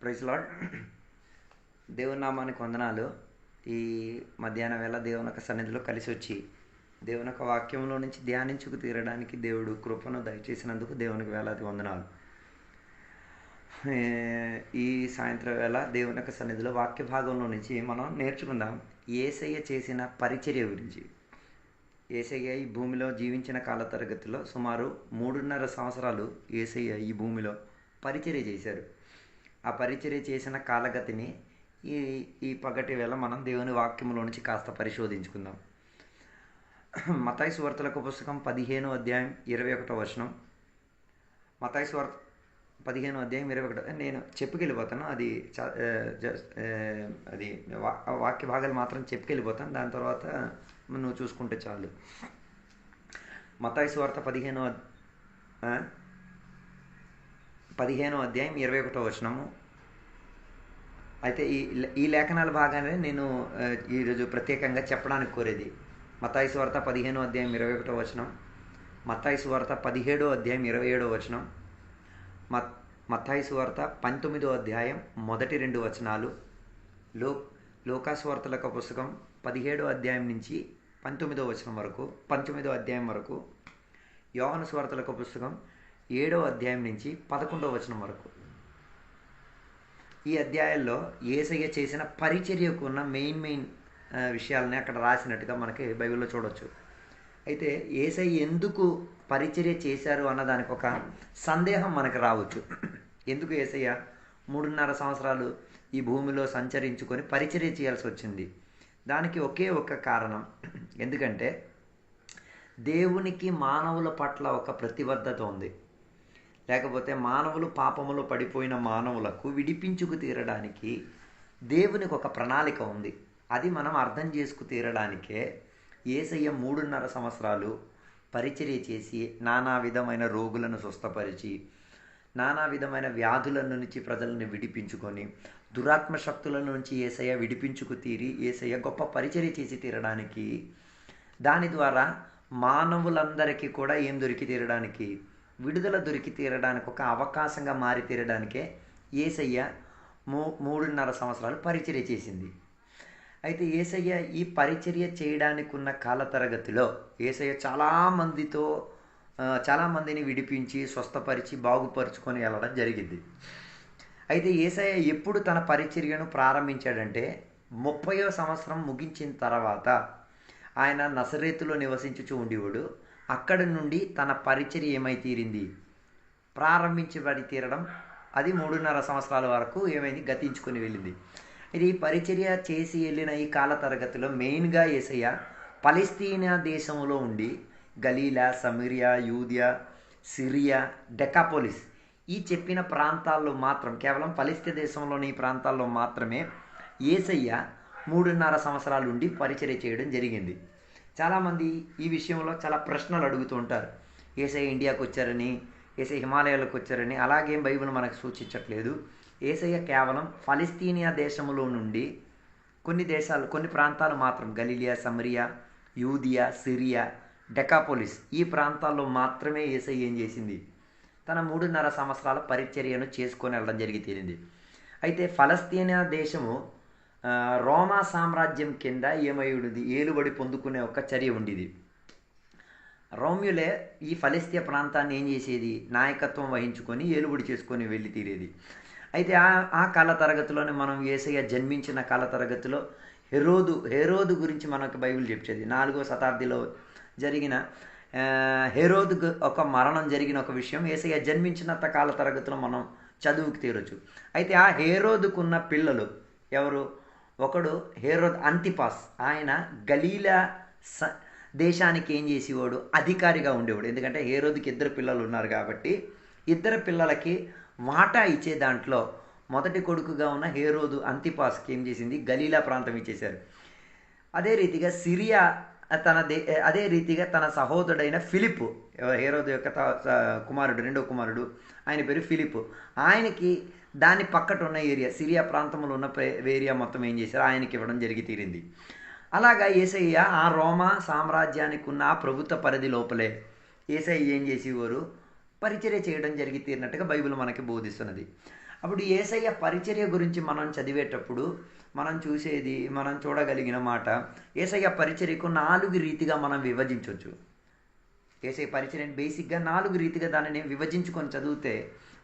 Praise lord. దేవుని నామానికి వందనాలు. ఈ మధ్యాహ్నం వేళ దేవుని యొక్క సన్నిధిలో కలిసి వచ్చి దేవుని యొక్క వాక్యంలో నుంచి ధ్యానించుకు తీరడానికి దేవుడు కృపను దయచేసినందుకు దేవునికి వేలాది వందనాలు. ఈ సాయంత్రం వేళ దేవుని యొక్క సన్నిధిలో వాక్య భాగంలో నుంచి మనం నేర్చుకుందాం యేసయ్య చేసిన పరిచర్య గురించి. యేసయ్య ఈ భూమిలో జీవించిన కాల తరగతిలో సుమారు 3.5 సంవత్సరాలు యేసయ్య ఈ భూమిలో పరిచర్య చేశారు. ఆ పరిచర్య చేసిన కాలగతిని ఈ పగటి వేళ మనం దేవుని వాక్యంలో నుంచి కాస్త పరిశోధించుకుందాం. మత్తయి సువార్తలకు పుస్తకం 15వ అధ్యాయం 21వ వచనం. మత్తయి సువార్త 15వ అధ్యాయం 21. నేను చెప్పుకెళ్ళిపోతాను. అది వాక్య భాగాలు మాత్రం చెప్పుకెళ్ళిపోతాను. దాని తర్వాత నువ్వు చూసుకుంటే చాలు. మత్తయి సువార్త 15వ అధ్యాయం 21వ వచనము. అయితే ఈ లేఖనాల భాగాన్ని నేను ఈరోజు ప్రత్యేకంగా చెప్పడానికి కోరేది మత్తయి సువార్త 15వ అధ్యాయం 21వ వచనం, మత్తయి సువార్త 17వ అధ్యాయం 27వ వచనం, మత్తయి సువార్త 19వ అధ్యాయం మొదటి 2 వచనాలు, లూకా సువార్తల పుస్తకం 17వ అధ్యాయం నుంచి 19వ వచనం వరకు, 19వ అధ్యాయం వరకు, యోహాను సువార్తల పుస్తకం 7వ అధ్యాయం నుంచి 11వ వచనం వరకు. ఈ అధ్యాయాల్లో యేసయ్య చేసిన పరిచర్యకు ఉన్న మెయిన్ విషయాలని అక్కడ రాసినట్టుగా మనకి బైబిల్లో చూడవచ్చు. అయితే యేసయ్య ఎందుకు పరిచర్య చేశారు అన్నదానికి ఒక సందేహం మనకు రావచ్చు. ఎందుకు యేసయ్య 3.5 సంవత్సరాలు ఈ భూమిలో సంచరించుకొని పరిచర్య చేయాల్సి వచ్చింది? దానికి ఒకే ఒక కారణం. ఎందుకంటే దేవునికి మానవుల పట్ల ఒక ప్రతిబద్ధత ఉంది. లేకపోతే మానవులు పాపములో పడిపోయిన మానవులకు విడిపించుకు తీరడానికి దేవునికి ఒక ప్రణాళిక ఉంది. అది మనం అర్థం చేసుకు తీరడానికే యేసయ్య 3.5 సంవత్సరాలు పరిచర్య చేసి నానా విధమైన రోగులను స్వస్థపరిచి నానా విధమైన వ్యాధుల నుంచి ప్రజలను విడిపించుకొని దురాత్మ శక్తుల నుంచి యేసయ్య విడిపించుకు తీరి యేసయ్య గొప్ప పరిచర్య చేసి తీరడానికి, దాని ద్వారా మానవులందరికీ కూడా ఏం దొరికి తీరడానికి, విడుదల దొరికి తీరడానికి ఒక అవకాశంగా మారి తీరడానికే యేసయ్య 3.5 సంవత్సరాలు పరిచర్య చేసింది. అయితే యేసయ్య ఈ పరిచర్య చేయడానికి ఉన్న కాల తరగతిలో యేసయ్య చాలామందిని విడిపించి స్వస్థపరిచి బాగుపరుచుకొని వెళ్ళడం జరిగింది. అయితే యేసయ్య ఎప్పుడు తన పరిచర్యను ప్రారంభించాడంటే 30వ సంవత్సరం ముగించిన తర్వాత ఆయన నజరేతులో నివసించుచూ ఉండేవాడు. అక్కడి నుండి తన పరిచర్య ఏమై తీరింది, ప్రారంభించబడి తీరడం, అది 3.5 సంవత్సరాల వరకు ఏమైంది, గతించుకొని వెళ్ళింది. ఇది పరిచర్య చేసి వెళ్ళిన ఈ కాల తరగతిలో మెయిన్గా యేసయ్య పలస్తీనా దేశంలో ఉండి గలీలా, సమరియా, యూదియా, సిరియా, డెకాపోలిస్ ఈ చెప్పిన ప్రాంతాల్లో మాత్రం, కేవలం పలస్తీనా దేశంలోని ఈ ప్రాంతాల్లో మాత్రమే యేసయ్య 3.5 సంవత్సరాలు ఉండి పరిచర్య చేయడం జరిగింది. చాలామంది ఈ విషయంలో చాలా ప్రశ్నలు అడుగుతూ ఉంటారు. యేసయ్య ఇండియాకు వచ్చారని, యేసయ్య హిమాలయాలకు వచ్చారని అలాగేం బైబిల్ మనకు సూచించట్లేదు. యేసయ్య కేవలం ఫలస్తీనియా దేశంలో నుండి కొన్ని ప్రాంతాలు మాత్రం, గలీలియా, సమరియా, యూదియా, సిరియా, డెకాపోలిస్ ఈ ప్రాంతాల్లో మాత్రమే యేసయ్య ఏం చేసింది, తన 3.5 సంవత్సరాల పరిచర్యను చేసుకొని వెళ్ళడం జరిగి తీరింది. అయితే ఫలస్తీనియా దేశము రోమా సామ్రాజ్యం కింద ఏమయ్యుడిది, ఏలుబడి పొందుకునే ఒక చర్య ఉండేది. రోమ్యులే ఈ ఫలస్తీనా ప్రాంతాన్ని ఏం చేసేది, నాయకత్వం వహించుకొని ఏలుబడి చేసుకొని వెళ్ళి తీరేది. అయితే ఆ కాల తరగతిలోనే మనం యేసయ్య జన్మించిన కాల తరగతిలో హెరోదు గురించి మనకు బైబిల్ చెప్పేది. 4వ శతాబ్దిలో జరిగిన హెరోదు ఒక మరణం జరిగిన ఒక విషయం యేసయ్య జన్మించినంత కాల తరగతిలో మనం చదువుకు తీరొచ్చు. అయితే ఆ హెరోదుకున్న పిల్లలు ఎవరు? ఒకడు హెరోద్ అంతిపాస్. ఆయన గలీలా దేశానికి ఏం చేసేవాడు, అధికారిగా ఉండేవాడు. ఎందుకంటే హెరోదుకి 2 పిల్లలు ఉన్నారు కాబట్టి 2 పిల్లలకి వాటా ఇచ్చే దాంట్లో మొదటి కొడుకుగా ఉన్న హెరోదు అంతిపాస్కి ఏం చేసింది, గలీలా ప్రాంతం ఇచ్చేశారు. అదే రీతిగా తన సహోదరుడైన ఫిలిప్పు, హెరోదు యొక్క కుమారుడు, 2వ కుమారుడు, ఆయన పేరు ఫిలిప్పు, ఆయనకి దాని పక్కట ఉన్న ఏరియా, సిరియా ప్రాంతంలో ఉన్న ఏరియా మొత్తం ఏం చేశారు, ఆయనకి ఇవ్వడం జరిగి తీరింది. అలాగా యేసయ్య ఆ రోమా సామ్రాజ్యానికి ఉన్న ఆ ప్రభుత్వ పరిధి లోపలే యేసయ్య ఏం చేసేవారు, పరిచర్య చేయడం జరిగి తీరినట్టుగా బైబిల్ మనకి బోధిస్తున్నది. అప్పుడు యేసయ్య పరిచర్య గురించి మనం చదివేటప్పుడు మనం చూడగలిగిన మాట, యేసయ్య పరిచర్యకు 4 రీతిగా మనం విభజించవచ్చు. యేసయ్య పరిచర్యని బేసిక్గా 4 రీతిగా దానిని విభజించుకొని చదివితే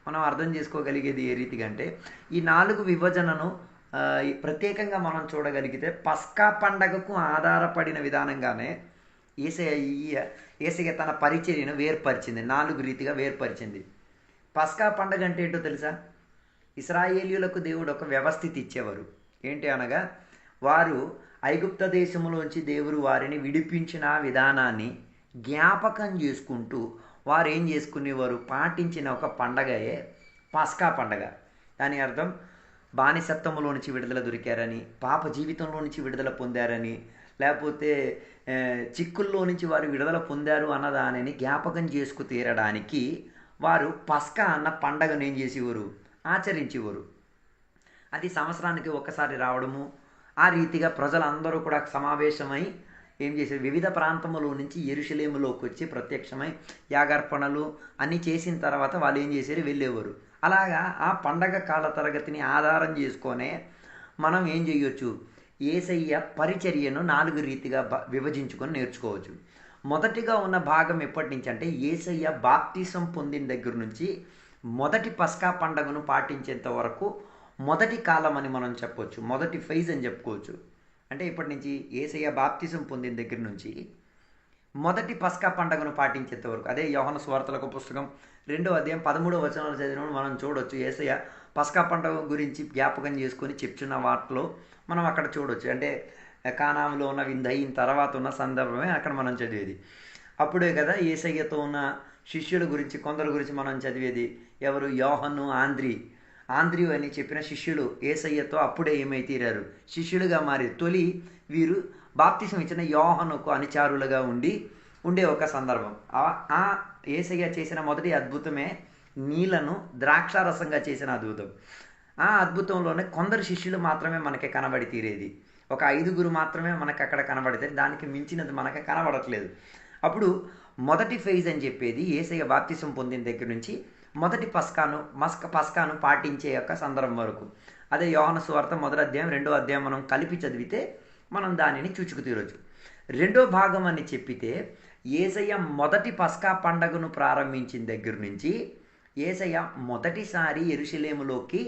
మనం అర్థం చేసుకోగలిగేది ఏ రీతిగా అంటే, ఈ 4 విభజనను ప్రత్యేకంగా మనం చూడగలిగితే పస్కా పండగకు ఆధారపడిన విధానంగానే యేసయ్య తన పరిచర్యను వేర్పరిచింది, 4 రీతిగా వేర్పరిచింది. పస్కా పండగ అంటే ఏంటో తెలుసా? ఇశ్రాయేలీయులకు దేవుడు ఒక వ్యవస్థితి ఇచ్చేవారు. ఏంటి అనగా, వారు ఐగుప్త దేశంలోంచి దేవుడు వారిని విడిపించిన విధానాన్ని జ్ఞాపకం చేసుకుంటూ వారు ఏం చేసుకునేవారు, పాటించిన ఒక పండగయే పస్కా పండగ. దాని అర్థం బానిసత్వంలో నుంచి విడుదల దొరికారని, పాప జీవితంలో నుంచి విడుదల పొందారని, లేకపోతే చిక్కుల్లో నుంచి వారు విడుదల పొందారు అన్నదానిని జ్ఞాపకం చేసుకు తీరడానికి వారు పస్కా అన్న పండగను ఏం చేసేవారు, ఆచరించేవారు. అది సంవత్సరానికి ఒక్కసారి రావడము. ఆ రీతిగా ప్రజలందరూ కూడా సమావేశమై ఏం చేశారు, వివిధ ప్రాంతముల నుంచి యెరూషలేములోకి వచ్చి ప్రత్యక్షమై యాగార్పణలు అన్నీ చేసిన తర్వాత వాళ్ళు ఏం చేశారు, వెళ్ళేవారు. అలాగా ఆ పండగ కాల తరగతిని ఆధారం చేసుకొనే మనం ఏం చేయొచ్చు, యేసయ్య పరిచర్యను 4 రీతిగా విభజించుకొని నేర్చుకోవచ్చు. మొదటిగా ఉన్న భాగం ఎప్పటి నుంచి అంటే, యేసయ్య బాప్తిసం పొందిన దగ్గర నుంచి మొదటి పస్కా పండగను పాటించేంత వరకు మొదటి కాలం అని మనం చెప్పవచ్చు, మొదటి ఫేజ్ అని చెప్పుకోవచ్చు. అంటే ఇప్పటి నుంచి యేసయ్య బాప్తిసం పొందిన దగ్గర నుంచి మొదటి పస్కా పండగను పాటించేంత వరకు, అదే యోహాను సువార్తలకు పుస్తకం 2వ అధ్యాయం 13వ వచనాలు చదివినప్పుడు మనం చూడొచ్చు. యేసయ్య పస్కా పండగ గురించి జ్ఞాపకం చేసుకొని చెప్తున్న వాటిలో మనం అక్కడ చూడొచ్చు. అంటే కానాలో ఉన్న విందు అయిన తర్వాత ఉన్న సందర్భమే అక్కడ మనం చదివేది. అప్పుడే కదా యేసయ్యతో ఉన్న శిష్యుల గురించి, కొందరు గురించి మనం చదివేది. ఎవరు? యోహన్ను, ఆంద్రియు అని చెప్పిన శిష్యులు యేసయ్యతో అప్పుడే ఏమై తీరారు, శిష్యులుగా మారి. తొలి వీరు బాప్తిసం ఇచ్చిన యోహనుకు అనుచారులుగా ఉండే ఒక సందర్భం. ఆ యేసయ్య చేసిన మొదటి అద్భుతమే నీళ్లను ద్రాక్షారసంగా చేసిన అద్భుతం. ఆ అద్భుతంలోనే కొందరు శిష్యులు మాత్రమే మనకి కనబడి తీరేది. ఒక 5గురు మాత్రమే మనకు అక్కడ కనబడితే, దానికి మించినది మనకి కనబడట్లేదు. అప్పుడు మొదటి ఫేజ్ అని చెప్పేది యేసయ్య బాప్తిసం పొందిన దగ్గర నుంచి మొదటి పస్కాను పాటించే యొక్క సందర్భం వరకు. అదే యోహాను సువార్త 1వ అధ్యాయం 2వ అధ్యాయం మనం కలిపి చదివితే మనం దానిని చూచుకు తీరొచ్చు. 2వ భాగం అని చెప్పితే, యేసయ్య మొదటి పస్కా పండగను ప్రారంభించిన దగ్గర నుంచి యేసయ్య మొదటిసారి యెరూషలేములోకి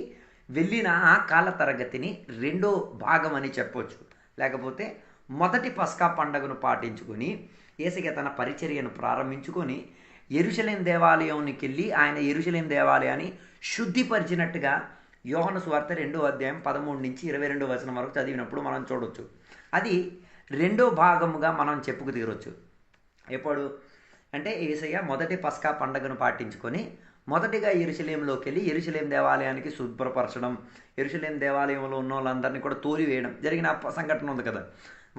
వెళ్ళిన ఆ కాల తరగతిని 2వ భాగం అని చెప్పొచ్చు. లేకపోతే మొదటి పస్కా పండగను పాటించుకొని యేసయ్య తన పరిచర్యను ప్రారంభించుకొని యెరూషలేం దేవాలయానికి వెళ్ళి ఆయన యెరూషలేం దేవాలయాన్ని శుద్ధిపరిచినట్టుగా యోహాను సువార్త 2వ అధ్యాయం 13 నుంచి 22వ వచనం వరకు చదివినప్పుడు మనం చూడొచ్చు. అది 2వ భాగముగా మనం చెప్పుకు తీరొచ్చు. ఎప్పుడు అంటే, యేసయ్య మొదటి పస్కా పండగను పాటించుకొని మొదటిగా యెరూషలేంలోకి వెళ్ళి యెరూషలేం దేవాలయానికి శుభ్రపరచడం, యెరూషలేం దేవాలయంలో ఉన్న వాళ్ళందరినీ కూడా తోలివేయడం జరిగిన సంఘటన ఉంది కదా,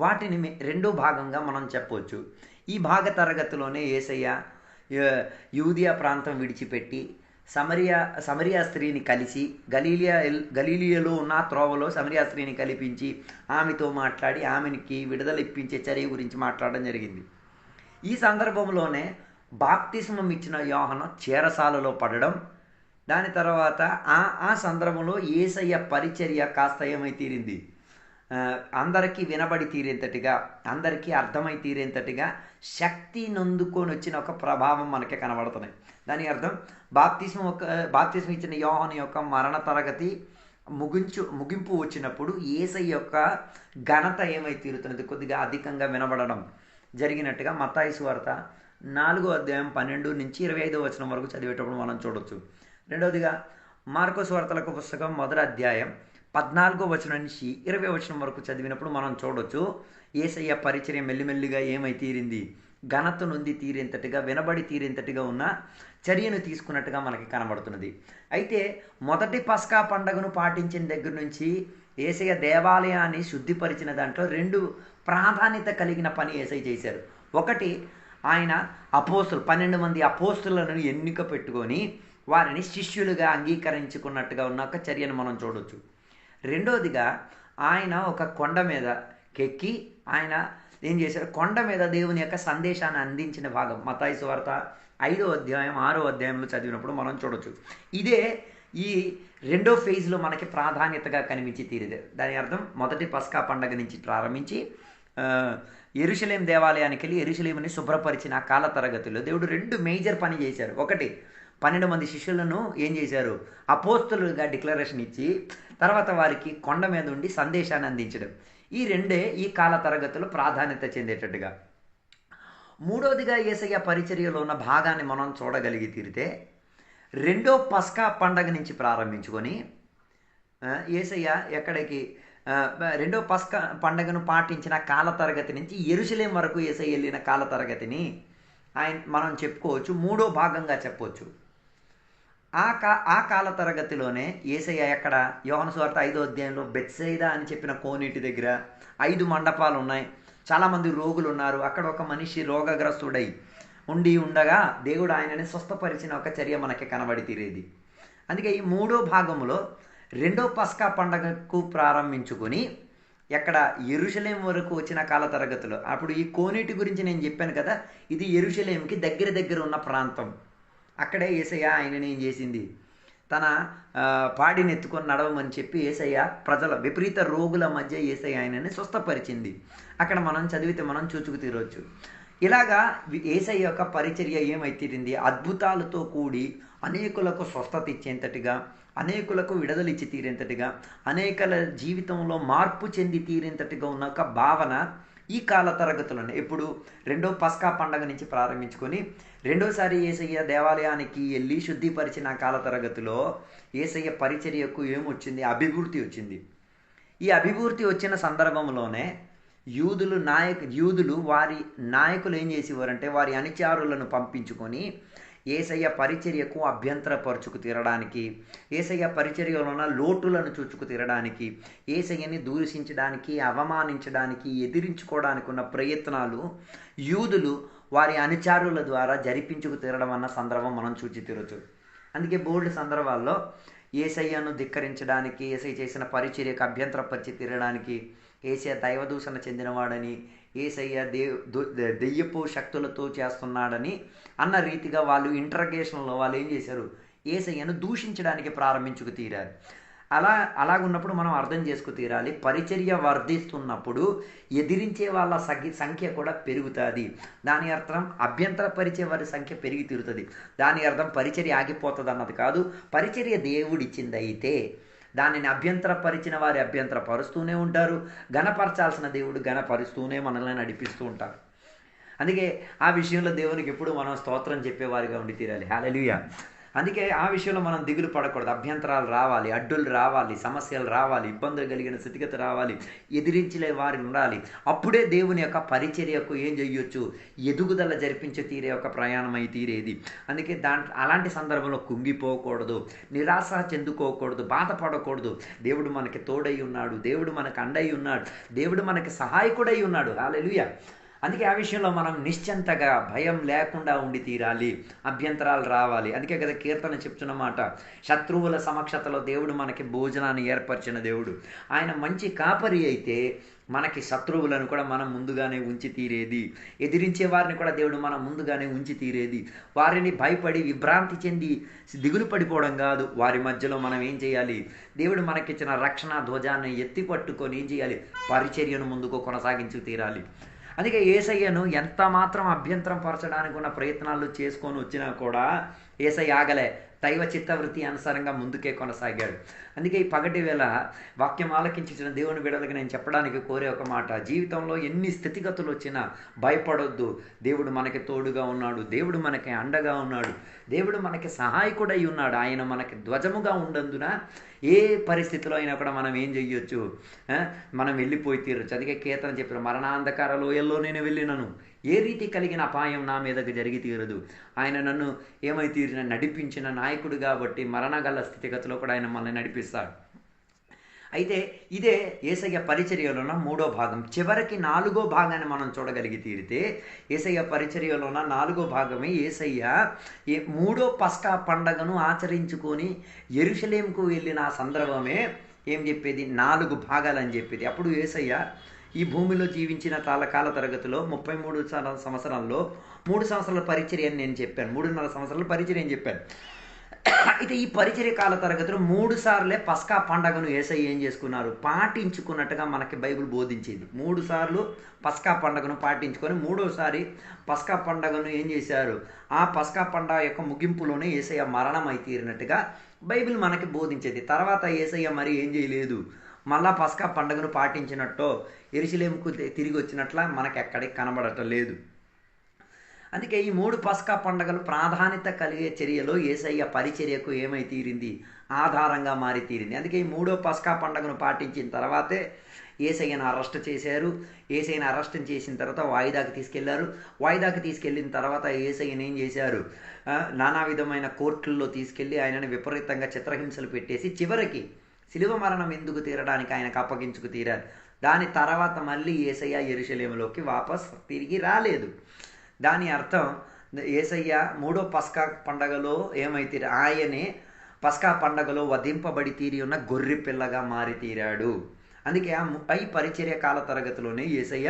వాటిని 2వ భాగంగా మనం చెప్పవచ్చు. ఈ భాగ తరగతిలోనే యేసయ్య యూదియా ప్రాంతం విడిచిపెట్టి సమరియా స్త్రీని కలిసి గలీలియలో ఉన్న త్రోవలో సమరియా స్త్రీని కల్పించి ఆమెతో మాట్లాడి ఆమెకి విడుదల ఇప్పించే చర్య గురించి మాట్లాడడం జరిగింది. ఈ సందర్భంలోనే బాప్తిస్మం ఇచ్చిన యోహాను చెరసాలలో పడడం, దాని తర్వాత ఆ సందర్భంలో యేసయ్య పరిచర్య కాస్త ఏమై తీరింది, అందరికీ వినబడి తీరేంతటిగా, అందరికీ అర్థమై తీరేంతటిగా శక్తి నొందుకొని వచ్చిన ఒక ప్రభావం మనకి కనబడుతున్నాయి. దాని అర్థం బాప్తిస్మం ఇచ్చిన యోహాను యొక్క మరణ తరగతి ముగింపు వచ్చినప్పుడు యేసయ్య యొక్క ఘనత ఏమై తీరుతున్నది, కొద్దిగా అధికంగా వినబడడం జరిగినట్టుగా మత్తాయి సువార్త 4వ అధ్యాయం 12 నుంచి 25వ వచనం వరకు చదివేటప్పుడు మనం చూడొచ్చు. రెండవదిగా మార్కు సువార్తలకు పుస్తకం 1వ అధ్యాయం 14వ వచనం నుంచి 20వ వచనం వరకు చదివినప్పుడు మనం చూడొచ్చు. యేసయ్య పరిచర్య మెల్లిమెల్లిగా ఏమై తీరింది, ఘనత నుండి తీరేంతటిగా, వినబడి తీరేంతటిగా ఉన్న చర్యను తీసుకున్నట్టుగా మనకి కనబడుతున్నది. అయితే మొదటి పస్కా పండగను పాటించిన దగ్గర నుంచి యేసయ్య దేవాలయాన్ని శుద్ధిపరిచిన దాంట్లో 2 ప్రాధాన్యత కలిగిన పని యేసయ్య చేశారు. ఒకటి, ఆయన 12 మంది అపోస్తులను ఎన్నిక పెట్టుకొని వారిని శిష్యులుగా అంగీకరించుకున్నట్టుగా ఉన్న ఒక చర్యను మనం చూడొచ్చు. రెండవదిగా, ఆయన ఒక కొండ మీద కెక్కి ఆయన ఏం చేశారు, కొండ మీద దేవుని యొక్క సందేశాన్ని అందించిన భాగం మత్తాయి సువార్త 5వ అధ్యాయం 6వ అధ్యాయంలో చదివినప్పుడు మనం చూడొచ్చు. ఇదే ఈ రెండో ఫేజ్లో మనకి ప్రాధాన్యతగా కనిపించి తీరేది. దాని అర్థం మొదటి పస్కా పండగ నుంచి ప్రారంభించి యెరూషలేం దేవాలయానికి వెళ్ళి యెరూషలేముని శుభ్రపరిచిన ఆ కాల తరగతిలో దేవుడు 2 మేజర్ పని చేశారు. ఒకటి, 12 మంది శిష్యులను ఏం చేశారు, అపోస్తలుగా డిక్లరేషన్ ఇచ్చి తర్వాత వారికి కొండ మీద ఉండి సందేశాన్ని అందించడం. ఈ రెండే ఈ కాల తరగతిలో ప్రాధాన్యత చెందేటట్టుగా. మూడవదిగా యేసయ్య పరిచర్యలో ఉన్న భాగాన్ని మనం చూడగలిగి తీరితే రెండో పస్కా పండగ నుంచి ప్రారంభించుకొని యేసయ్య ఎక్కడికి రెండో పస్కా పండగను పాటించిన కాల తరగతి నుంచి యెరూషలేం వరకు యేసయ్య వెళ్ళిన కాల తరగతిని మనం చెప్పుకోవచ్చు, మూడో భాగంగా చెప్పవచ్చు. ఆ కాల తరగతిలోనే యేసయ్య ఎక్కడ, యోహాను సువార్త 5వ అధ్యాయంలో బెత్సైదా అని చెప్పిన కోనేటి దగ్గర 5 మండపాలు ఉన్నాయి, చాలామంది రోగులు ఉన్నారు. అక్కడ ఒక మనిషి రోగగ్రస్తుడై ఉండగా దేవుడు ఆయనని స్వస్థపరిచిన ఒక చర్య మనకి కనబడి తీరేది. అందుకే ఈ మూడో భాగంలో రెండో పస్కా పండగకు ప్రారంభించుకొని ఎక్కడ యెరూషలేం వరకు వచ్చిన కాల తరగతిలో, అప్పుడు ఈ కోనేటి గురించి నేను చెప్పాను కదా, ఇది యెరూషలేంకి దగ్గర ఉన్న ప్రాంతం. అక్కడే యేసయ్య ఆయనని ఏం చేసింది, తన పాడిని ఎత్తుకొని నడవమని చెప్పి యేసయ్య ప్రజల విపరీత రోగుల మధ్య యేసయ్య ఆయనని స్వస్థపరిచింది. అక్కడ మనం చదివితే మనం చూచుకు తీరవచ్చు. ఇలాగా యేసయ్య యొక్క పరిచర్య ఏమైతీరింది, అద్భుతాలతో కూడి అనేకులకు స్వస్థత ఇచ్చేంతటిగా, అనేకులకు విడుదలిచ్చి తీరేంతటిగా, అనేకల జీవితంలో మార్పు చెంది తీరేంతటిగా ఉన్న ఒక భావన ఈ కాల తరగతులను ఎప్పుడు రెండో పస్కా పండగ నుంచి ప్రారంభించుకొని రెండోసారి యేసయ్య దేవాలయానికి వెళ్ళి శుద్ధిపరిచిన కాల తరగతిలో యేసయ్య పరిచర్యకు ఏమొచ్చింది, అభివృద్ధి వచ్చింది. ఈ అభివృద్ధి వచ్చిన సందర్భంలోనే యూదులు వారి నాయకులు ఏం చేసేవారంటే వారి అనుచారులను పంపించుకొని యేసయ్య పరిచర్యకు అభ్యంతరపరుచుకు తీరడానికి, యేసయ్య పరిచర్యలో ఉన్న లోటులను చూచుకు తీరడానికి, యేసయ్యని దూషించడానికి, అవమానించడానికి, ఎదిరించుకోవడానికి ఉన్న ప్రయత్నాలు యూదులు వారి అనుచారుల ద్వారా జరిపించుకు తీరడం అన్న సందర్భం మనం చూచి తీరొచ్చు. అందుకే బోల్డ్ సందర్భాల్లో యేసయ్యను ధిక్కరించడానికి, యేసయ్య చేసిన పరిచర్యకు అభ్యంతరపరిచి తీరడానికి, యేసయ్య దైవదూషణ చెందినవాడని, యేసయ్య దెయ్యపు శక్తులతో చేస్తున్నాడని అన్న రీతిగా వాళ్ళు ఇంటర్గేషన్లో వాళ్ళు ఏం చేశారు, యేసయ్యను దూషించడానికి ప్రారంభించుకు తీరారు. అలాగున్నప్పుడు మనం అర్థం చేసుకు తీరాలి, పరిచర్య వర్ధిస్తున్నప్పుడు ఎదిరించే వాళ్ళ సంఖ్య కూడా పెరుగుతుంది. దాని అర్థం అభ్యంతరపరిచే వారి సంఖ్య పెరిగి తీరుతుంది. దాని అర్థం పరిచర్య ఆగిపోతుంది అన్నది కాదు. పరిచర్య దేవుడిచ్చింది అయితే దానిని అభ్యంతరపరిచిన వారి అభ్యంతరపరుస్తూనే ఉంటారు, ఘనపరచాల్సిన దేవుడు ఘనపరుస్తూనే మనల్ని నడిపిస్తూ ఉంటారు. అందుకే ఆ విషయంలో దేవునికి ఎప్పుడు మనం స్తోత్రం చెప్పేవారిగా ఉండి తీరాలి. హల్లెలూయా. అందుకే ఆ విషయంలో మనం దిగులు పడకూడదు. అభ్యంతరాలు రావాలి, అడ్డులు రావాలి, సమస్యలు రావాలి, ఇబ్బందులు కలిగిన స్థితిగతి రావాలి, ఎదిరించలే వారు ఉండాలి. అప్పుడే దేవుని యొక్క పరిచర్యకు ఏం చెయ్యొచ్చు, ఎదుగుదల జరిపించే తీరే ఒక ప్రయాణం అయి తీరేది. అందుకే అలాంటి సందర్భంలో కుంగిపోకూడదు, నిరాశ చెందుకోకూడదు, బాధపడకూడదు. దేవుడు మనకి తోడై ఉన్నాడు, దేవుడు మనకు అండై ఉన్నాడు, దేవుడు మనకి సహాయకుడై ఉన్నాడు. హల్లెలూయా. అందుకే ఆ విషయంలో మనం నిశ్చింతగా భయం లేకుండా ఉండి తీరాలి. అభ్యంతరాలు రావాలి. అందుకే కదా కీర్తన చెప్తున్న మాట, శత్రువుల సమక్షతలో దేవుడు మనకి భోజనాన్ని ఏర్పరిచిన దేవుడు. ఆయన మంచి కాపరి అయితే మనకి శత్రువులను కూడా మనం ముందుగానే ఉంచి తీరేది, ఎదిరించే వారిని కూడా దేవుడు మనం ముందుగానే ఉంచి తీరేది. వారిని భయపడి విభ్రాంతి చెంది దిగులు పడిపోవడం కాదు. వారి మధ్యలో మనం ఏం చేయాలి, దేవుడు మనకిచ్చిన రక్షణ ధ్వజాన్ని ఎత్తి పట్టుకొని ఏం చేయాలి, పరిచర్యను ముందుకు కొనసాగించి తీరాలి. అందుకే యేసయ్యను ఎంత మాత్రం అభ్యంతరం పరచడానికి ఉన్న ప్రయత్నాలు చేసుకొని వచ్చినా కూడా యేసయ్య ఆగలే, దైవ చిత్తవృత్తి అనుసారంగా ముందుకే కొనసాగాడు. అందుకే ఈ పగటి వేళ వాక్యం ఆలకించిన దేవుని బిడ్డలకు నేను చెప్పడానికి కోరే ఒక మాట, జీవితంలో ఎన్ని స్థితిగతులు వచ్చినా భయపడొద్దు. దేవుడు మనకి తోడుగా ఉన్నాడు, దేవుడు మనకి అండగా ఉన్నాడు, దేవుడు మనకి సహాయకుడై ఉన్నాడు. ఆయన మనకి ధ్వజముగా ఉండందున ఏ పరిస్థితిలో అయినా కూడా మనం ఏం చెయ్యొచ్చు, మనం వెళ్ళిపోయి తీరొచ్చు. అందుకే కీర్తన చెప్పిన, మరణాంధకార లోయల్లో నేను వెళ్ళినను, ఏ రీతి కలిగిన అపాయం నా మీదకి జరిగి తీరదు. ఆయన నన్ను ఏమై తీరిన నడిపించిన నాయకుడు కాబట్టి మరణగల స్థితిగతిలో కూడా ఆయన మనల్ని నడిపిస్తాడు. అయితే ఇదే యేసయ్య పరిచర్యలోన మూడో భాగం. చివరికి 4వ భాగాన్ని మనం చూడగలిగి తీరితే యేసయ్య పరిచర్యలోన 4వ భాగమే యేసయ్య మూడో పస్కా పండగను ఆచరించుకొని యెరూషలేముకు వెళ్ళిన ఆ సందర్భమే ఏం చెప్పేది, 4 భాగాలని చెప్పేది. అప్పుడు యేసయ్య ఈ భూమిలో జీవించిన కాల తరగతిలో 33 సంవత్సరాల్లో 3 సంవత్సరాల పరిచర్య అని నేను చెప్పాను, 3.5 సంవత్సరాల పరిచర్య అని చెప్పాను. అయితే ఈ పరిచర్య కాల తరగతిలో 3 సార్లే పస్కా పండగను యేసయ్య ఏం చేసుకున్నారు? పాటించుకున్నట్టుగా మనకి బైబిల్ బోధించింది. 3 సార్లు పస్కా పండగను పాటించుకొని మూడోసారి పస్కా పండగను ఏం చేశారు? ఆ పస్కా పండగ యొక్క ముగింపులోనే యేసయ్య మరణమై తీరినట్టుగా బైబిల్ మనకి బోధించేది. తర్వాత యేసయ్య మరి ఏం చేయలేదు. మళ్ళా పస్కా పండగను పాటించినట్టో యెరూషలేముకు తిరిగి వచ్చినట్లా మనకి ఎక్కడికి కనబడటం లేదు. అందుకే ఈ 3 పస్కా పండగలు ప్రాధాన్యత కలిగే చర్యలో యేసయ్య పరిచర్యకు ఏమై తీరింది? ఆధారంగా మారి తీరింది. అందుకే ఈ 3వ పస్కా పండగను పాటించిన తర్వాతే యేసయ్యను అరెస్ట్ చేశారు. యేసయ్యను అరెస్ట్ చేసిన తర్వాత వాయిదాకి తీసుకెళ్లారు. వాయిదాకి తీసుకెళ్ళిన తర్వాత యేసయ్యను ఏం చేశారు? నానా విధమైన కోర్టుల్లో తీసుకెళ్ళి ఆయనను విపరీతంగా చిత్రహింసలు పెట్టేసి చివరికి శిలువ మరణం ఎందుకు తీరడానికి ఆయనకు అప్పగించుకు తీరారు. దాని తర్వాత మళ్ళీ యేసయ్య యెరూషలేములోకి వాపస్ తిరిగి రాలేదు. దాని అర్థం యేసయ్య 3వ పస్కా పండగలో ఏమైతే ఆయనే పస్కా పండగలో వధింపబడి తీరి ఉన్న గొర్రె పిల్లగా మారి తీరాడు. అందుకే ఈ పరిచర్య కాల తరగతిలోనే యేసయ్య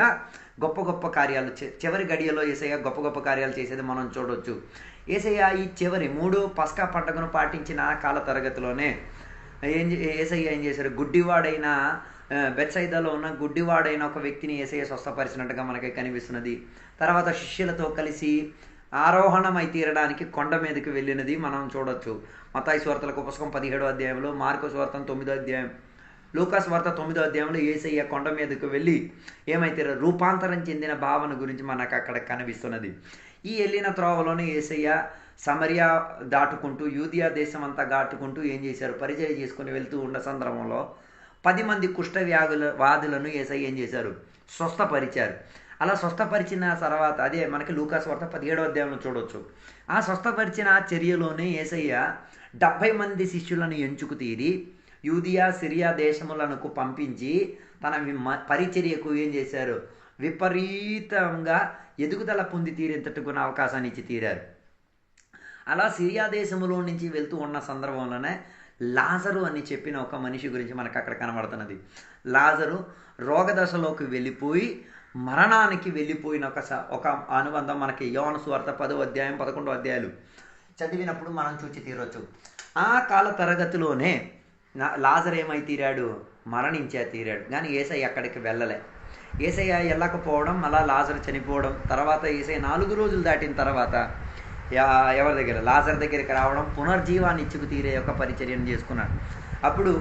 గొప్ప గొప్ప కార్యాలు చివరి గడియలో యేసయ్య గొప్ప గొప్ప కార్యాలు చేసేది మనం చూడొచ్చు. యేసయ్య ఈ చివరి 3వ పస్కా పండగను పాటించిన కాల తరగతిలోనే యేసయ్య ఏం చేశారు? గుడ్డివాడైన బెత్సైదాలో ఉన్న గుడ్డివాడైన ఒక వ్యక్తిని యేసయ్య స్వస్థపరిచినట్టుగా మనకి కనిపిస్తున్నది. తర్వాత శిష్యులతో కలిసి ఆరోహణమై తీరడానికి కొండ మీదకి వెళ్ళినది మనం చూడొచ్చు. మత్తయి సువార్తలకు పుస్తకం 17వ అధ్యాయంలో, మార్కు సువార్త 9వ అధ్యాయం, లూకా సువార్త 9వ అధ్యాయంలో యేసయ్య కొండ మీదకు వెళ్ళి ఏమైతే రూపాంతరం చెందిన భావన గురించి మనకు అక్కడ కనిపిస్తున్నది. ఈ వెళ్ళిన త్రోవలోనే యేసయ్య సమరియా దాటుకుంటూ యూదియా దేశం అంతా దాటుకుంటూ ఏం చేశారు? పరిచర్య చేసుకుని వెళ్తూ ఉన్న సందర్భంలో 10 మంది వాదులను యేసయ్య ఏం చేశారు? స్వస్థపరిచారు. అలా స్వస్థపరిచిన తర్వాత అదే మనకి లూకా సువార్త 17వ అధ్యాయంలో చూడొచ్చు. ఆ స్వస్థపరిచిన చర్యలోనే యేసయ్య 70 మంది శిష్యులను ఎంచుకు తీరి యూదియా సిరియా దేశములకు పంపించి తన పరిచర్యకు ఏం చేశారు? విపరీతంగా ఎదుగుదల పొంది తీరేంతట్టుకున్న అవకాశాన్ని ఇచ్చి తీరారు. అలా సిరియా దేశములో నుంచి వెళ్తూ ఉన్న సందర్భంలోనే లాజరు అని చెప్పిన ఒక మనిషి గురించి మనకు అక్కడ కనబడుతున్నది. లాజరు రోగదశలోకి వెళ్ళిపోయి మరణానికి వెళ్ళిపోయిన ఒక అనుబంధం మనకి యోహాను సువార్త 10వ అధ్యాయం 11వ అధ్యాయాలు చదివినప్పుడు మనం చూచి తీరొచ్చు. ఆ కాల తరగతిలోనే లాజరు ఏమై తీరాడు? మరణించే తీరాడు. కానీ యేసయ్య అక్కడికి వెళ్ళలే. యేసయ్య వెళ్ళకపోవడం, మళ్ళా లాజరు చనిపోవడం, తర్వాత యేసయ్య 4 రోజులు దాటిన తర్వాత ఎవరి దగ్గర? లాజరు దగ్గరికి రావడం, పునర్జీవాన్ని ఇచ్చుకు తీరే యొక్క పరిచర్యను చేసుకున్నాడు. అప్పుడు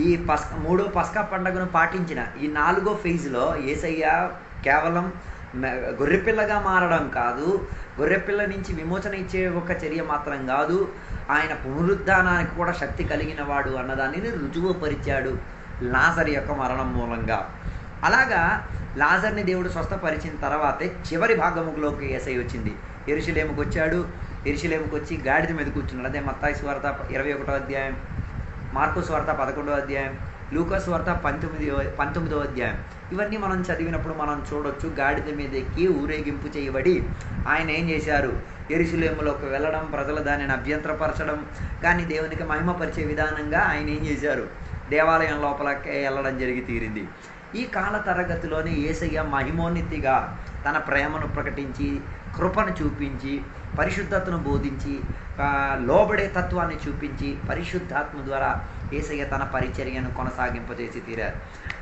ఈ 3వ పస్కా పండుగను పాటించిన ఈ 4వ ఫేజ్లో యేసయ్య కేవలం గొర్రెపిల్లగా మారడం కాదు, గొర్రెపిల్ల నుంచి విమోచన ఇచ్చే ఒక చర్య మాత్రం కాదు, ఆయన పునరుద్ధానానికి కూడా శక్తి కలిగిన వాడు అన్నదాన్ని రుజువుపరిచాడు లాజరు యొక్క మరణం మూలంగా. అలాగా లాజర్ని దేవుడు స్వస్థపరిచిన తర్వాతే చివరి భాగములోకి యేసయ్య వచ్చింది. యెరూషలేముకు వచ్చాడు. యెరూషలేముకు వచ్చి గాడిద మీద కూర్చున్నాడు. అదే మత్తయి సువార్త 21వ అధ్యాయం, మార్కు సువార్త 11వ అధ్యాయం, లూకా సువార్త 19వ అధ్యాయం. ఇవన్నీ మనం చదివినప్పుడు మనం చూడొచ్చు. గాడిద మీద ఎక్కి ఊరేగింపు చేయబడి ఆయన ఏం చేశారు? యెరూషలేములోకి వెళ్ళడం, ప్రజలు దానిని అభ్యంతరపరచడం, కానీ దేవునికి మహిమపరిచే విధానంగా ఆయన ఏం చేశారు? దేవాలయం లోపలికి వెళ్ళడం జరిగి తీరింది. ఈ కాల తరగతిలోనే యేసయ్య మహిమోన్నతిగా తన ప్రేమను ప్రకటించి, కృపను చూపించి, పరిశుద్ధతను బోధించి, లోబడే తత్వాన్ని చూపించి, పరిశుద్ధాత్మ ద్వారా యేసయ్య తన పరిచర్యను కొనసాగింపజేసి తీరారు.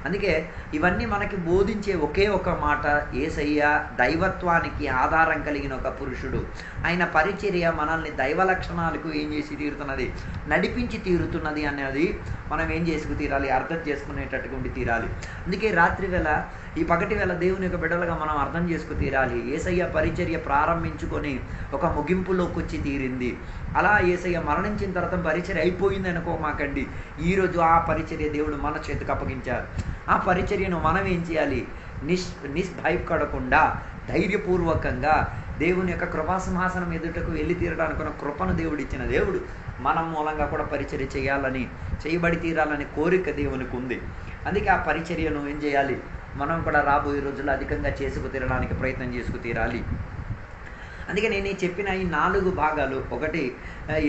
అందుకే ఇవన్నీ మనకి బోధించే ఒకే ఒక మాట, యేసయ్య దైవత్వానికి ఆధారం కలిగిన ఒక పురుషుడు. ఆయన పరిచర్య మనల్ని దైవ లక్షణాలకు ఏం చేసి తీరుతున్నది? నడిపించి తీరుతున్నది అనేది మనం ఏం చేసుకు తీరాలి? అర్థం చేసుకునేటట్టుగా ఉండి తీరాలి. అందుకే రాత్రి వేళ, ఈ పగటి వేళ దేవుని యొక్క బిడ్డలుగా మనం అర్థం చేసుకు తీరాలి. యేసయ్య పరిచర్య ప్రారంభించుకొని ఒక ముగింపులోకి వచ్చి తీరింది. అలా యేసయ్య మరణించిన తర్వాత పరిచర్య అయిపోయింది అనుకోమాకండి. ఈరోజు ఆ పరిచర్య దేవుడు మన చేతికి అప్పగించారు. ఆ పరిచర్యను మనం ఏం చేయాలి? నిస్భయపడకుండా ధైర్యపూర్వకంగా దేవుని యొక్క కృపాసింహాసనం ఎదుటకు వెళ్ళి తీరడానికి కృపను దేవుడు ఇచ్చిన దేవుడు మనం మూలంగా కూడా పరిచర్య చేయాలని, చేయబడి తీరాలని కోరిక దేవునికి ఉంది. అందుకే ఆ పరిచర్యను ఏం చేయాలి? మనం కూడా రాబోయే రోజుల్లో అధికంగా చేసుకు తీరడానికి ప్రయత్నం చేసుకు తీరాలి. అందుకే నేను చెప్పిన ఈ 4 భాగాలు, ఒకటి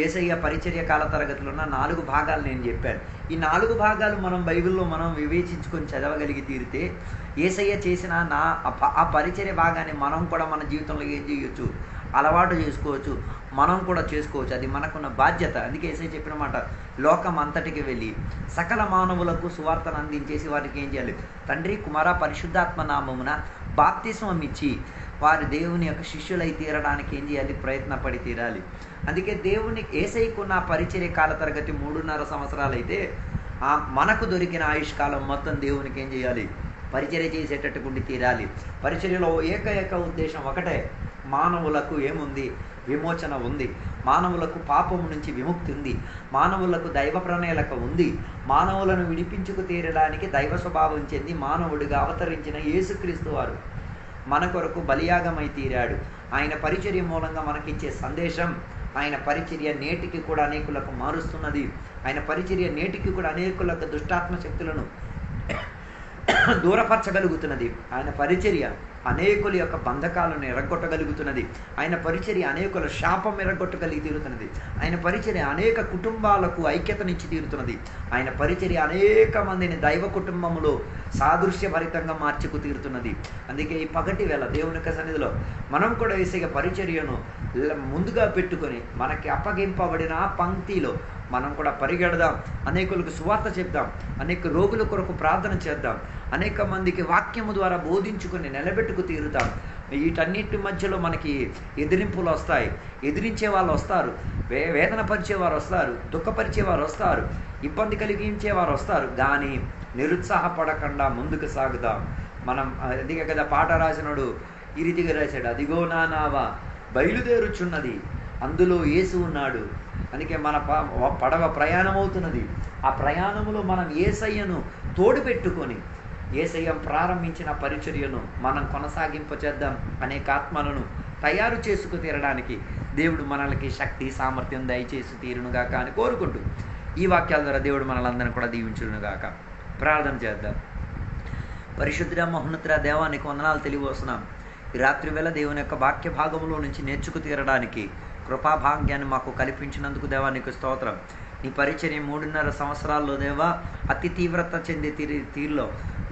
యేసయ్య పరిచర్య కాల తరగతిలో ఉన్న 4 భాగాలు నేను చెప్పాను. ఈ 4 భాగాలు మనం బైబిల్లో మనం వివేచించుకొని చదవగలిగి తీరితే యేసయ్య చేసిన ఆ పరిచర్య భాగాన్ని మనం కూడా మన జీవితంలో ఏం చేయొచ్చు? అలవాటు చేసుకోవచ్చు, మనం కూడా చేసుకోవచ్చు. అది మనకున్న బాధ్యత. అందుకే యేసయ్య చెప్పిన మాట, లోకం అంతటికి వెళ్ళి సకల మానవులకు సువార్తను అందించేసి వారికి ఏం చేయాలి? తండ్రి, కుమార, పరిశుద్ధాత్మ నామమున బాప్తిస్మం ఇచ్చి వారి దేవుని యొక్క శిష్యులై తీరడానికి ఏం చేయాలి? ప్రయత్నపడి తీరాలి. అందుకే దేవుని యేసయ్యకున్న పరిచర్య కాల తరగతి 3.5 సంవత్సరాలు అయితే మనకు దొరికిన ఆయుష్కాలం మొత్తం దేవునికి ఏం చేయాలి? పరిచర్య చేసేటట్టు ఉండి తీరాలి. పరిచర్యలో ఏకైక ఉద్దేశం ఒకటే, మానవులకు ఏముంది? విమోచన ఉంది. మానవులకు పాపము నుంచి విముక్తి ఉంది. మానవులకు దైవ ప్రణేళక ఉంది. మానవులను విడిపించుకు తీరడానికి దైవ స్వభావం చెంది మానవుడిగా అవతరించిన యేసుక్రీస్తు వారు మన కొరకు బలియాగమై తీరాడు. ఆయన పరిచర్య మూలంగా మనకిచ్చే సందేశం, ఆయన పరిచర్య నేటికి కూడా అనేకులకు మారుస్తున్నది. ఆయన పరిచర్య నేటికి కూడా అనేకులకు దుష్టాత్మ శక్తులను దూరపరచగలుగుతున్నది. ఆయన పరిచర్య అనేకుల యొక్క బంధకాలను ఎరగొట్టగలుగుతున్నది. ఆయన పరిచర్య అనేకుల శాపం ఎరగొట్టగలిగి తీరుతున్నది. ఆయన పరిచర్య అనేక కుటుంబాలకు ఐక్యతనిచ్చి తీరుతున్నది. ఆయన పరిచర్య అనేక మందిని దైవ కుటుంబములో సాదృశ్యభరితంగా మార్చుకు తీరుతున్నది. అందుకే ఈ పగటి వేళ దేవుని యొక్క సన్నిధిలో మనం కూడా యేసయ్య పరిచర్యను ముందుగా పెట్టుకొని మనకి అప్పగింపబడిన పంక్తిలో మనం కూడా పరిగెడదాం. అనేకులకు సువార్త చెప్దాం. అనేక రోగుల కొరకు ప్రార్థన చేద్దాం. అనేక మందికి వాక్యము ద్వారా బోధించుకొని నిలబెట్టుకు తీరుతాం. వీటన్నిటి మధ్యలో మనకి ఎదిరింపులు వస్తాయి. ఎదిరించే వాళ్ళు వస్తారు, వేదన పరిచేవారు వస్తారు, దుఃఖపరిచేవారు వస్తారు, ఇబ్బంది కలిగించేవారు వస్తారు. కానీ నిరుత్సాహపడకుండా ముందుకు సాగుదాం. మనం అదిగే కదా పాట రాసినాడు, ఈ రీతిగా రాశాడు, అదిగో నా నావా బయలుదేరుచున్నది, అందులో యేసు ఉన్నాడు. అందుకే మన పడవ ప్రయాణం అవుతున్నది. ఆ ప్రయాణంలో మనం యేసయ్యను తోడు పెట్టుకొని యేసయ్య ప్రారంభించిన పరిచర్యను మనం కొనసాగింపచేద్దాం. అనేక ఆత్మలను తయారు చేసుకు తీరడానికి దేవుడు మనలకి శక్తి సామర్థ్యం దయచేసి తీరునుగాక అని కోరుకుంటూ ఈ వాక్యాల ద్వారా దేవుడు మనలందరినీ కూడా దీవించునుగాక. ప్రార్థన చేద్దాం. పరిశుద్ధ మహోన్నత దేవానికి వందనాలు తెలియవస్తున్నాం. ఈ రాత్రి వేళ దేవుని యొక్క వాక్య భాగంలో నుంచి నేర్చుకు తీరడానికి కృపాభాగ్యాన్ని మాకు కల్పించినందుకు దేవానికి స్తోత్రం. నీ పరిచర్య 3.5 సంవత్సరాల్లో దేవా అతి తీవ్రత చెందే తీరులో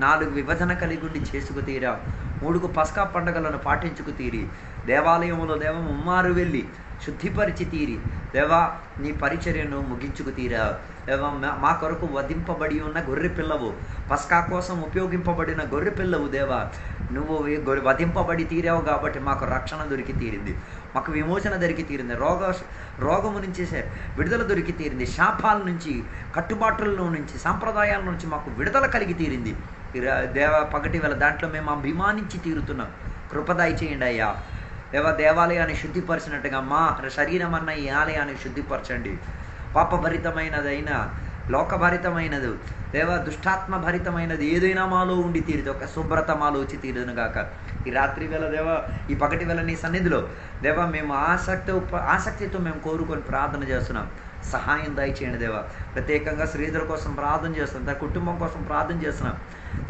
4 విభజన కలిగి ఉండి చేసుకు తీరా. 3 పస్కా పండుగలను పాటించుకు తీరి దేవాలయంలో దేవ ముమ్మారు వెళ్ళి శుద్ధిపరిచి తీరి దేవా నీ పరిచర్యను ముగించుకు తీరా. దేవా మా కొరకు వధింపబడి ఉన్న గొర్రె పిల్లవు, పస్కా కోసం ఉపయోగింపబడిన గొర్రె పిల్లవు దేవా, నువ్వు వధింపబడి తీరావు కాబట్టి మాకు రక్షణ దొరికి తీరింది, మాకు విమోచన దొరికి తీరింది, రోగము నుంచి విడుదల దొరికి తీరింది, శాపాల నుంచి, కట్టుబాట్ల నుంచి, సాంప్రదాయాల నుంచి మాకు విడుదల కలిగి తీరింది. పగటి వేళ దాంట్లో మేము అభిమానించి తీరుతున్నాం. కృపదాయి చేయండి అయ్యా. దేవాలయాన్ని శుద్ధిపరిచినట్టుగా మా శరీరం అన్న ఈ ఆలయాన్ని శుద్ధిపరచండి. పాపభరితమైనదైనా లోకభరితమైనది దుష్టాత్మ భరితమైనది ఏదైనా మాలో ఉండి తీరుతుంది. ఒక శుభ్రత మాలో వచ్చి తీరునుగాక. ఈ రాత్రి వేళ ఈ పగటి వేళ నీ సన్నిధిలో మేము ఆసక్తితో మేము కోరుకొని ప్రార్థన చేస్తున్నాం. సహాయం దయచేయండి దేవా. ప్రత్యేకంగా శ్రీధర్ కోసం ప్రార్థన చేస్తున్నాం, తన కుటుంబం కోసం ప్రార్థన చేస్తున్నాం.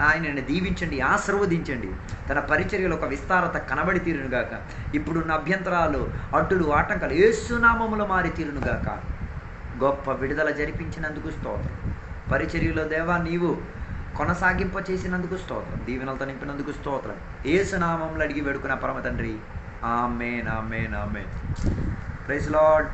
ఆయనని దీవించండి, ఆశీర్వదించండి. తన పరిచర్యలో ఒక విస్తారత కనబడి తీరునుగాక. ఇప్పుడున్న అభ్యంతరాలు, అడ్డులు, ఆటంకాలు యేసునామములో మారి తీరునుగాక. గొప్ప విడుదల జరిపించినందుకు స్తోత్రం. పరిచర్యలో దేవా నీవు కొనసాగింప చేసినందుకు స్తోత్రం. దీవెనలతో నింపినందుకు స్తోత్రం. యేసునామములో అడిగి వేడుకున్న పరమ తండ్రి. ఆమేన్, ఆమేన్, ఆమేన్. Praise lord.